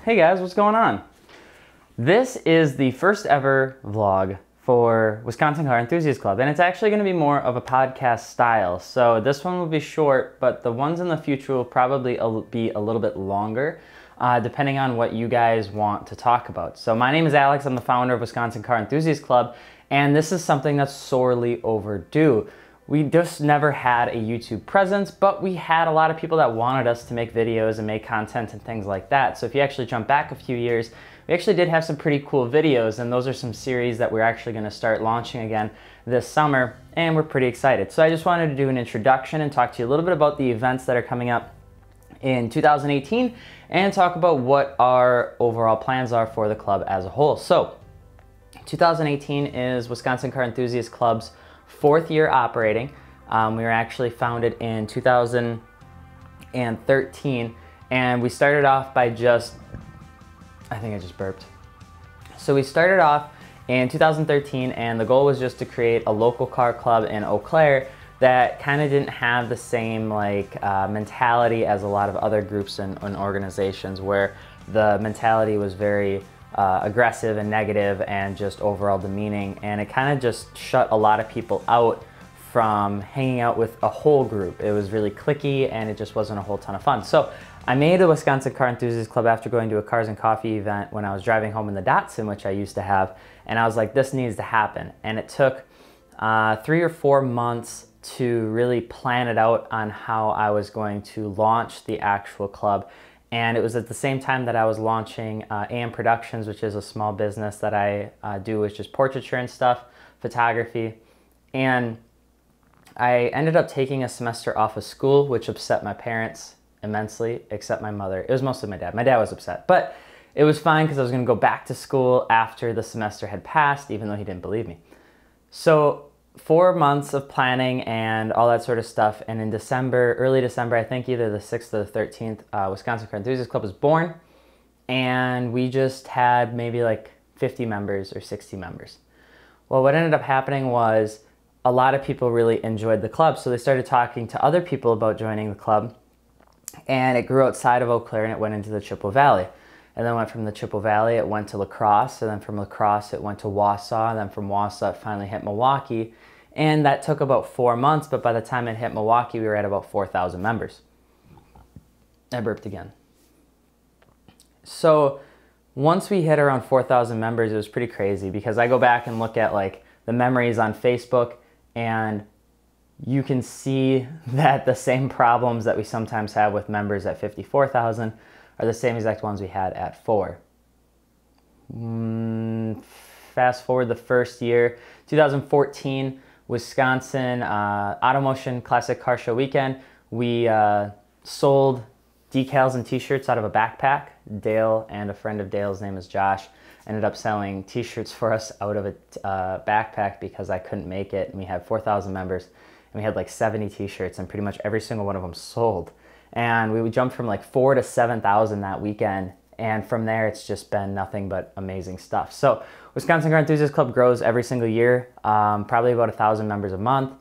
Hey guys, what's going on? This is the first ever vlog for Wisconsin Car Enthusiast Club, and it's actually going to be more of a podcast style. So this one will be short, but the ones in the future will probably be a little bit longer, depending on what you guys want to talk about. So my name is Alex, I'm the founder of Wisconsin Car Enthusiast Club, and this is something that's sorely overdue. We just never had a YouTube presence, but we had a lot of people that wanted us to make videos and make content and things like that. So if you actually jump back a few years, we actually did have some pretty cool videos, and those are some series that we're actually going to start launching again this summer, and we're pretty excited. So I just wanted to do an introduction and talk to you a little bit about the events that are coming up in 2018 and talk about what our overall plans are for the club as a whole. So 2018 is Wisconsin Car Enthusiast Club's 4th year operating. We were actually founded in 2013, and we started off by I think I just burped. So we started off in 2013, and the goal was just to create a local car club in Eau Claire that kind of didn't have the same mentality as a lot of other groups and organizations, where the mentality was very aggressive and negative and just overall demeaning, and it kind of just shut a lot of people out from hanging out with a whole group. It was really cliquey and it just wasn't a whole ton of fun. So I made a Wisconsin Car Enthusiast Club after going to a Cars and Coffee event when I was driving home in the Datsun, which I used to have, and I was like, this needs to happen. And it took 3 or 4 months to really plan it out on how I was going to launch the actual club. And it was at the same time that I was launching AM Productions, which is a small business that I do with just portraiture and stuff, photography. And I ended up taking a semester off of school, which upset my parents immensely, except my mother. It was mostly my dad. My dad was upset, but it was fine because I was going to go back to school after the semester had passed, even though he didn't believe me. So 4 months of planning and all that sort of stuff, and in December, early December, I think either the 6th or the 13th, Wisconsin Car Enthusiast Club was born, and we just had maybe like 50 members or 60 members. Well, what ended up happening was a lot of people really enjoyed the club, so they started talking to other people about joining the club, and it grew outside of Eau Claire and it went into the Chippewa Valley. And then went from the Chippewa Valley, it went to La Crosse, and then from La Crosse it went to Wausau, and then from Wausau it finally hit Milwaukee. And that took about 4 months, but by the time it hit Milwaukee, we were at about 4,000 members. I burped again. So once we hit around 4,000 members, it was pretty crazy, because I go back and look at like the memories on Facebook, and you can see that the same problems that we sometimes have with members at 54,000 are the same exact ones we had at 4. Fast forward the first year, 2014, Wisconsin Automotion Classic Car Show weekend. We sold decals and t-shirts out of a backpack. Dale and a friend of Dale's name is Josh ended up selling t-shirts for us out of a backpack because I couldn't make it, and we had 4,000 members, and we had like 70 t-shirts, and pretty much every single one of them sold. And we jumped from like 4,000 to 7,000 that weekend, and from there it's just been nothing but amazing stuff. So Wisconsin Car Enthusiast Club grows every single year, probably about 1,000 members a month,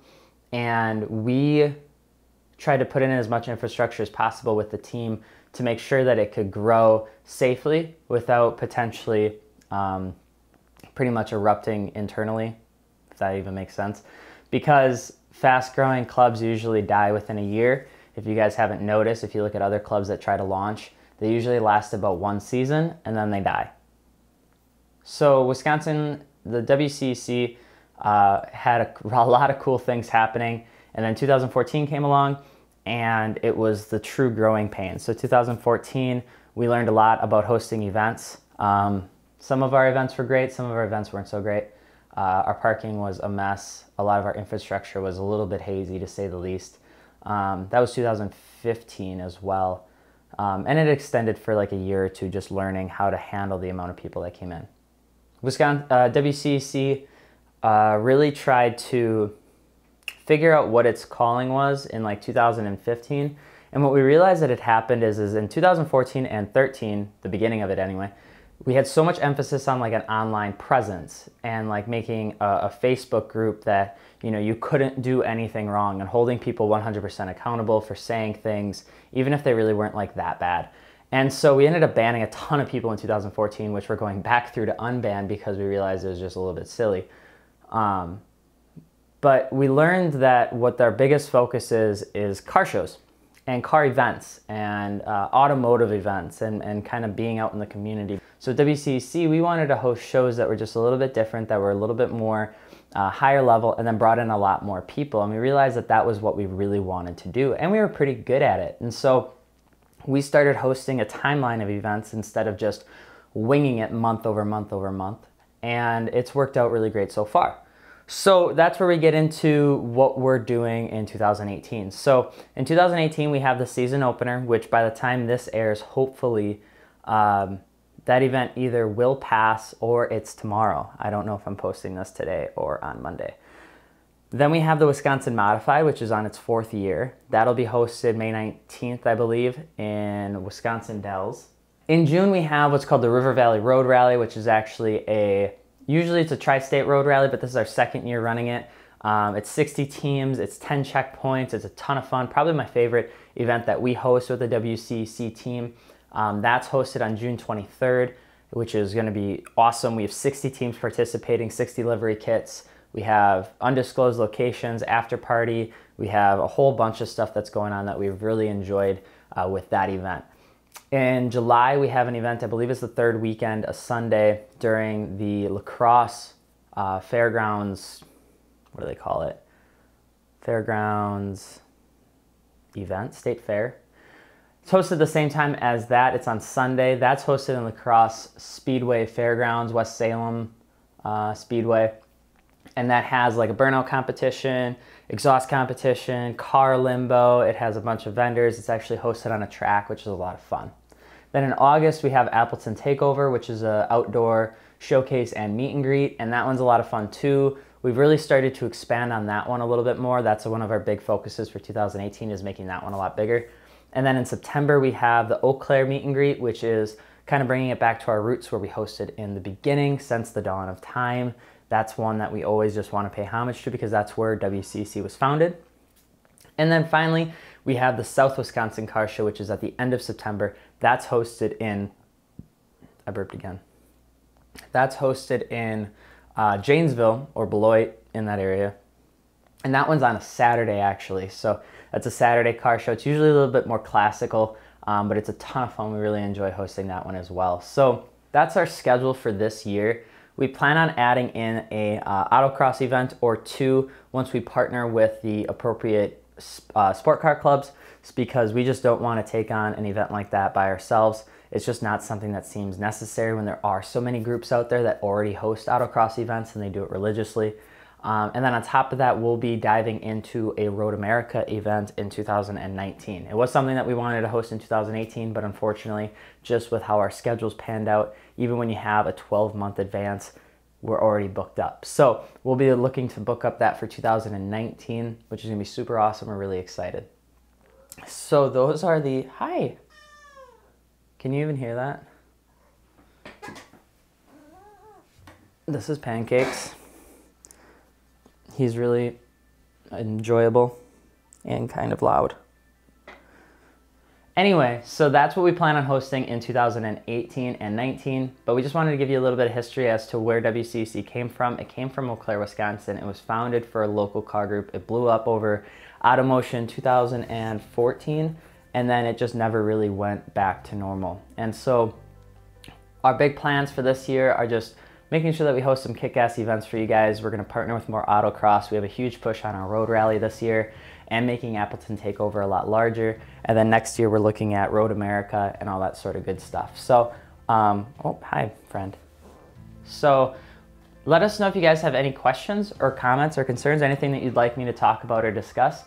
and we tried to put in as much infrastructure as possible with the team to make sure that it could grow safely without potentially pretty much erupting internally, if that even makes sense, because fast-growing clubs usually die within a year. If you guys haven't noticed, if you look at other clubs that try to launch, they usually last about 1 season and then they die. So Wisconsin, the WCEC had a lot of cool things happening, and then 2014 came along, and it was the true growing pains. So 2014, we learned a lot about hosting events. Some of our events were great, some of our events weren't so great. Our parking was a mess. A lot of our infrastructure was a little bit hazy, to say the least. That was 2015 as well. And it extended for like a year or two, just learning how to handle the amount of people that came in. WCEC really tried to figure out what its calling was in like 2015. And what we realized that had happened is in 2014 and 13, the beginning of it anyway, we had so much emphasis on like an online presence and like making a Facebook group that, you know, you couldn't do anything wrong, and holding people 100% accountable for saying things, even if they really weren't like that bad. And so we ended up banning a ton of people in 2014, which we're going back through to unban because we realized it was just a little bit silly. But we learned that what our biggest focus is car shows and car events and automotive events and kind of being out in the community. So at WCEC, we wanted to host shows that were just a little bit different, that were a little bit more higher level, and then brought in a lot more people. And we realized that that was what we really wanted to do, and we were pretty good at it. And so we started hosting a timeline of events instead of just winging it month over month over month. And it's worked out really great so far. So that's where we get into what we're doing in 2018. So in 2018, we have the season opener, which by the time this airs, hopefully that event either will pass or it's tomorrow. I don't know if I'm posting this today or on Monday. Then we have the Wisconsin Modified, which is on its 4th year. That'll be hosted May 19th, I believe, in Wisconsin Dells. In June, we have what's called the River Valley Road Rally, which is actually usually it's a tri-state road rally, but this is our 2nd year running it. It's 60 teams, it's 10 checkpoints, it's a ton of fun. Probably my favorite event that we host with the WCEC team. That's hosted on June 23rd, which is gonna be awesome. We have 60 teams participating, 60 livery kits. We have undisclosed locations, after party. We have a whole bunch of stuff that's going on that we've really enjoyed with that event. In July, we have an event, I believe it's the 3rd weekend, a Sunday, during the lacrosse fairgrounds, what do they call it? Fairgrounds event, state fair. It's hosted the same time as that. It's on Sunday. That's hosted in Lacrosse Speedway Fairgrounds, West Salem Speedway. And that has like a burnout competition, exhaust competition, car limbo. It has a bunch of vendors. It's actually hosted on a track, which is a lot of fun. Then in August, we have Appleton Takeover, which is an outdoor showcase and meet and greet. And that one's a lot of fun too. We've really started to expand on that one a little bit more. That's one of our big focuses for 2018, is making that one a lot bigger. And then in September, we have the Eau Claire meet and greet, which is kind of bringing it back to our roots where we hosted in the beginning, since the dawn of time. That's one that we always just want to pay homage to because that's where WCEC was founded. And then finally, we have the South Wisconsin Car Show, which is at the end of September. That's hosted in, I burped again. That's hosted in Janesville or Beloit, in that area. And that one's on a Saturday actually. So that's a Saturday car show. It's usually a little bit more classical, but it's a ton of fun. We really enjoy hosting that one as well. So that's our schedule for this year. We plan on adding in a autocross event or two once we partner with the appropriate sport car clubs, because we just don't want to take on an event like that by ourselves. It's just not something that seems necessary when there are so many groups out there that already host autocross events and they do it religiously. And then on top of that, we'll be diving into a Road America event in 2019. It was something that we wanted to host in 2018, but unfortunately, just with how our schedules panned out, even when you have a 12-month advance, we're already booked up. So we'll be looking to book up that for 2019, which is gonna be super awesome. We're really excited. So those are the, hi. Can you even hear that? This is Pancakes. He's really enjoyable and kind of loud. Anyway, so that's what we plan on hosting in 2018 and 19, but we just wanted to give you a little bit of history as to where WCEC came from. It came from Eau Claire, Wisconsin. It was founded for a local car group. It blew up over Automotion 2014, and then it just never really went back to normal. And so our big plans for this year are just making sure that we host some kick-ass events for you guys. We're gonna partner with more autocross. We have a huge push on our road rally this year and making Appleton Takeover a lot larger. And then next year, we're looking at Road America and all that sort of good stuff. So, oh, hi, friend. So let us know if you guys have any questions or comments or concerns, anything that you'd like me to talk about or discuss.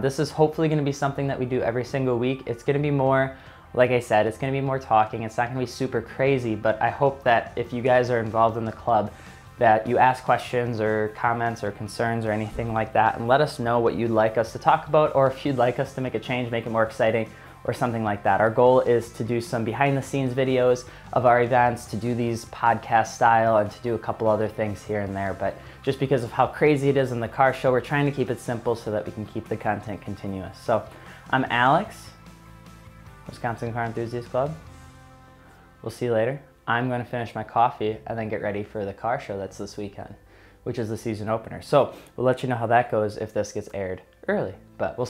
This is hopefully gonna be something that we do every single week. It's gonna be more, like I said, it's gonna be more talking. It's not gonna be super crazy, but I hope that if you guys are involved in the club, that you ask questions or comments or concerns or anything like that, and let us know what you'd like us to talk about, or if you'd like us to make a change, make it more exciting or something like that. Our goal is to do some behind the scenes videos of our events, to do these podcast style, and to do a couple other things here and there. But just because of how crazy it is in the car show, we're trying to keep it simple so that we can keep the content continuous. So I'm Alex. Wisconsin Car Enthusiast Club. We'll see you later. I'm going to finish my coffee and then get ready for the car show that's this weekend, which is the season opener. So we'll let you know how that goes if this gets aired early, but we'll